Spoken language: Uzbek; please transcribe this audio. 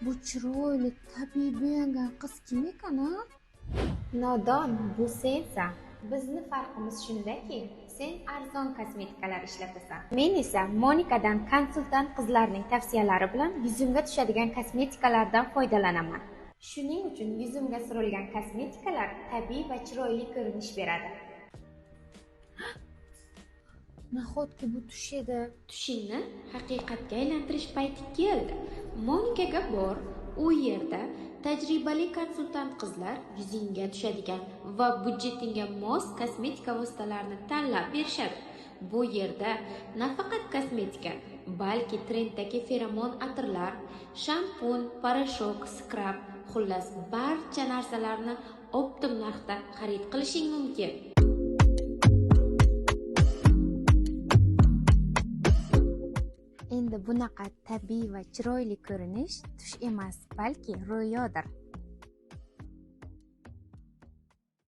Bu chiroyli, tabiiy bo'yangan qiz kim ekan, a? Nodon, bu sensan. Bizni farqimiz shundaki, sen arzon kosmetikalar ishlatasan. Men esa Monikadan konsultant qizlarning tavsiyalari bilan yuzimga tushadigan kosmetikalardan foydalanaman. Shuning uchun yuzimga surilgan kosmetikalar tabiiy va chiroyli ko'rinish beradi. Nahotki bu tush edi? Tushingni haqiqatga aylantirish payti keldi. Monikaga bor, u yerda tajribali konsultant qizlar yuzingga tushadigan va budjetingga mos kosmetika vositalarini tanlab berishadi. Bu yerda nafaqat kosmetika, balki trenddagi feromon atirlar, shampun, poрошок, skrab, xullas barcha narsalarni optim narxda xarid qilishing mumkin. Endi bunaqa tabiiy va chiroyli ko'rinish tush emas, balki ro'yodir.